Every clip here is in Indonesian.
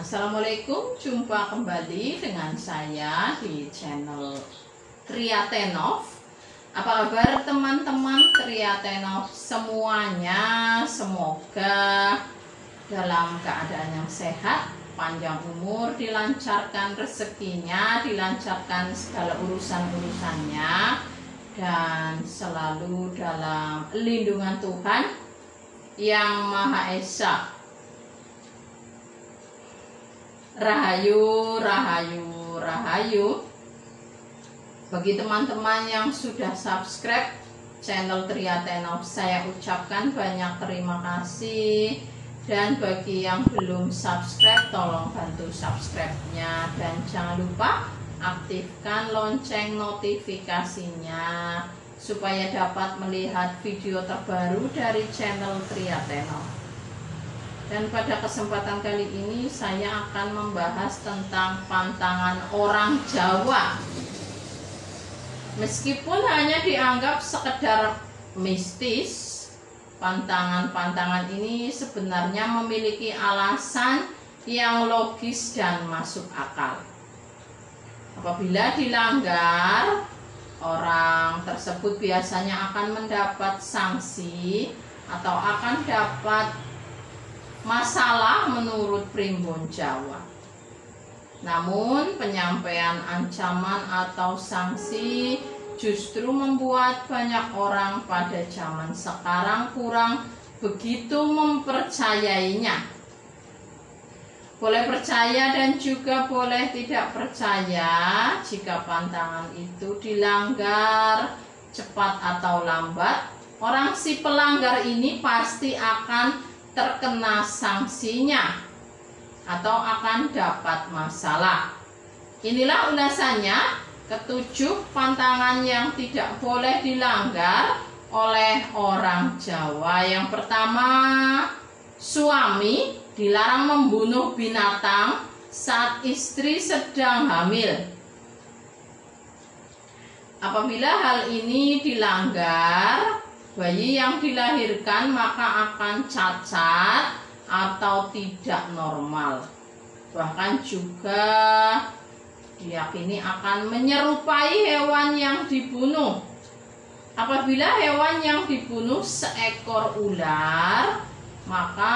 Assalamualaikum, jumpa kembali dengan saya di channel Triatenov. Apa kabar teman-teman Triatenov semuanya? Semoga dalam keadaan yang sehat, panjang umur, dilancarkan rezekinya, dilancarkan segala urusan-urusannya, dan selalu dalam lindungan Tuhan Yang Maha Esa. Rahayu, rahayu, rahayu. Bagi teman-teman yang sudah subscribe channel Triatenov, saya ucapkan banyak terima kasih. Dan bagi yang belum subscribe, tolong bantu subscribe-nya. Dan jangan lupa aktifkan lonceng notifikasinya supaya dapat melihat video terbaru dari channel Triatenov. Dan pada kesempatan kali ini saya akan membahas tentang pantangan orang Jawa. Meskipun hanya dianggap sekedar mistis, pantangan-pantangan ini sebenarnya memiliki alasan yang logis dan masuk akal. Apabila dilanggar, orang tersebut biasanya akan mendapat sanksi atau akan dapat masalah menurut Primbon Jawa. Namun penyampaian ancaman atau sanksi justru membuat banyak orang pada zaman sekarang kurang begitu mempercayainya. Boleh percaya dan juga boleh tidak percaya jika pantangan itu dilanggar cepat atau lambat, orang si pelanggar ini pasti akan terkena sanksinya atau akan dapat masalah. Inilah ulasannya ketujuh pantangan yang tidak boleh dilanggar oleh orang Jawa. Yang pertama, suami dilarang membunuh binatang saat istri sedang hamil. Apabila hal ini dilanggar, bayi yang dilahirkan maka akan cacat atau tidak normal. Bahkan juga diyakini akan menyerupai hewan yang dibunuh. Apabila hewan yang dibunuh seekor ular, maka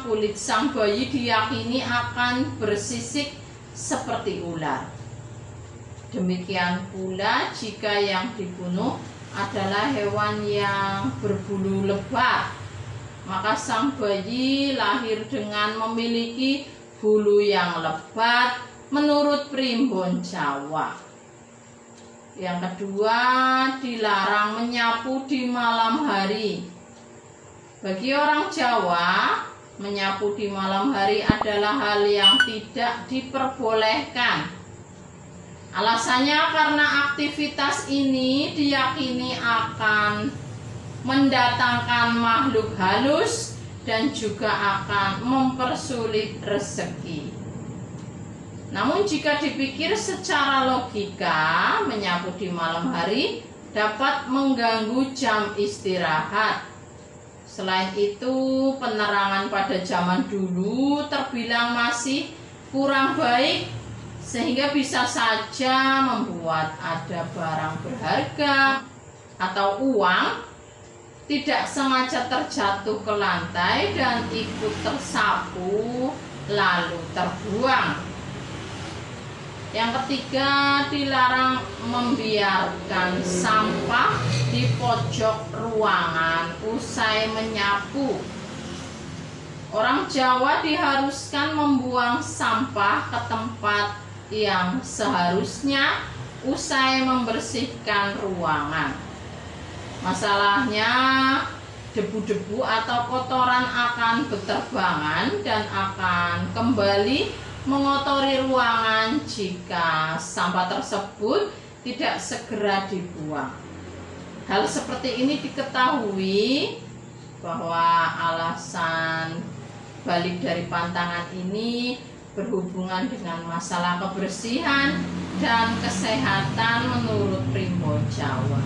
kulit sang bayi diyakini akan bersisik seperti ular. Demikian pula jika yang dibunuh adalah hewan yang berbulu lebat, maka sang bayi lahir dengan memiliki bulu yang lebat menurut Primbon Jawa. Yang kedua, dilarang menyapu di malam hari. Bagi orang Jawa, menyapu di malam hari adalah hal yang tidak diperbolehkan. Alasannya karena aktivitas ini diyakini akan mendatangkan makhluk halus dan juga akan mempersulit rezeki. Namun jika dipikir secara logika, menyapu di malam hari dapat mengganggu jam istirahat. Selain itu, penerangan pada zaman dulu terbilang masih kurang baik, sehingga bisa saja membuat ada barang berharga atau uang tidak sengaja terjatuh ke lantai dan ikut tersapu lalu terbuang. Yang ketiga, dilarang membiarkan sampah di pojok ruangan usai menyapu. Orang Jawa diharuskan membuang sampah ke tempat yang seharusnya usai membersihkan ruangan. Masalahnya, debu-debu atau kotoran akan berterbangan dan akan kembali mengotori ruangan jika sampah tersebut tidak segera dibuang. Hal seperti ini diketahui bahwa alasan balik dari pantangan ini berhubungan dengan masalah kebersihan dan kesehatan menurut Primbon Jawa.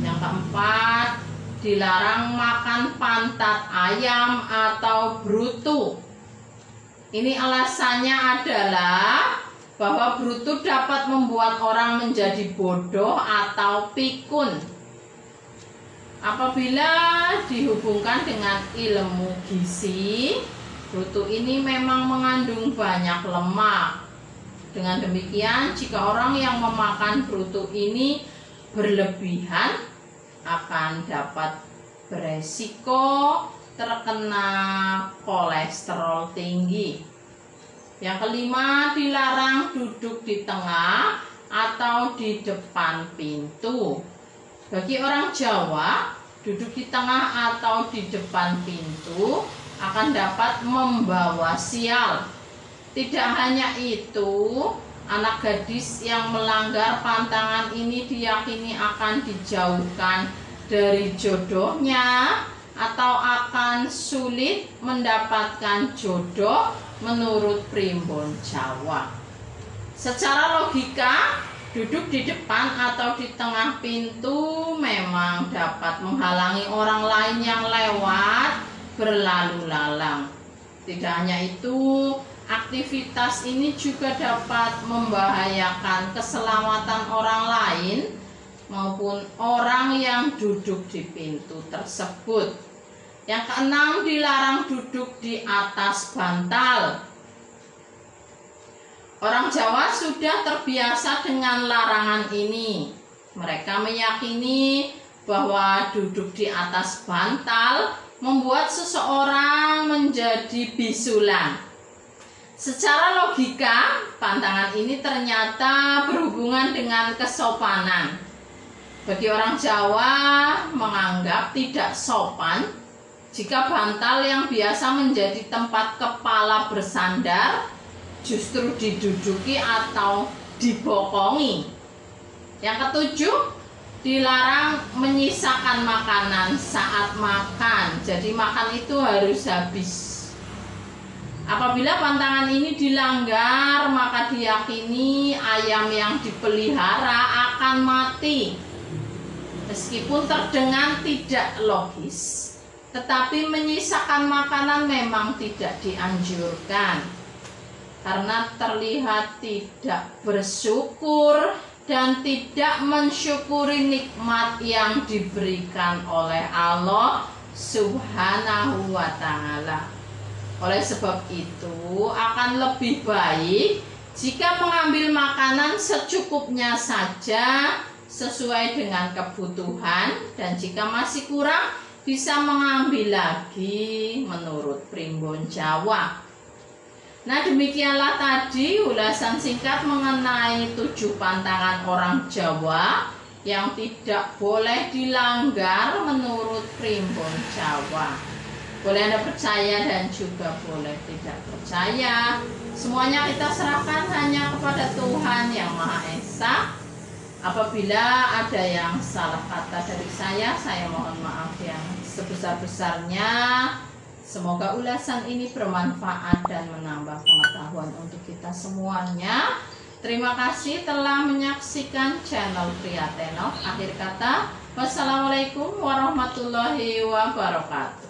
Yang keempat, dilarang makan pantat ayam atau brutu. Ini alasannya adalah bahwa brutu dapat membuat orang menjadi bodoh atau pikun apabila dihubungkan dengan ilmu gizi. Brutu ini memang mengandung banyak lemak. Dengan demikian, jika orang yang memakan brutu ini berlebihan akan dapat beresiko terkena kolesterol tinggi. Yang kelima, dilarang duduk di tengah atau di depan pintu. Bagi orang Jawa, duduk di tengah atau di depan pintu akan dapat membawa sial. Tidak hanya itu, anak gadis yang melanggar pantangan ini diyakini akan dijauhkan dari jodohnya atau akan sulit mendapatkan jodoh menurut primbon Jawa. Secara logika, duduk di depan atau di tengah pintu memang dapat menghalangi orang lain yang lewat berlalu lalang. Tidak hanya itu, aktivitas ini juga dapat membahayakan keselamatan orang lain maupun orang yang duduk di pintu tersebut. Yang keenam, dilarang duduk di atas bantal. Orang Jawa sudah terbiasa dengan larangan ini. Mereka meyakini bahwa duduk di atas bantal membuat seseorang menjadi bisulan. Secara logika, pantangan ini ternyata berhubungan dengan kesopanan. Bagi orang Jawa menganggap tidak sopan jika bantal yang biasa menjadi tempat kepala bersandar justru diduduki atau dibokongi. Yang ketujuh, dilarang menyisakan makanan saat makan. Jadi makan itu harus habis. Apabila pantangan ini dilanggar, maka diyakini ayam yang dipelihara akan mati. Meskipun terdengar tidak logis, tetapi menyisakan makanan memang tidak dianjurkan karena terlihat tidak bersyukur dan tidak mensyukuri nikmat yang diberikan oleh Allah Subhanahu wa ta'ala. Oleh sebab itu, akan lebih baik jika mengambil makanan secukupnya saja sesuai dengan kebutuhan, dan jika masih kurang bisa mengambil lagi menurut primbon Jawa. Nah, demikianlah tadi ulasan singkat mengenai 7 pantangan orang Jawa yang tidak boleh dilanggar menurut primbon Jawa. Boleh Anda percaya dan juga boleh tidak percaya. Semuanya kita serahkan hanya kepada Tuhan Yang Maha Esa. Apabila ada yang salah kata dari saya mohon maaf yang sebesar-besarnya. Semoga ulasan ini bermanfaat dan menambah pengetahuan untuk kita semuanya. Terima kasih telah menyaksikan channel Triathenov. Akhir kata, wassalamualaikum warahmatullahi wabarakatuh.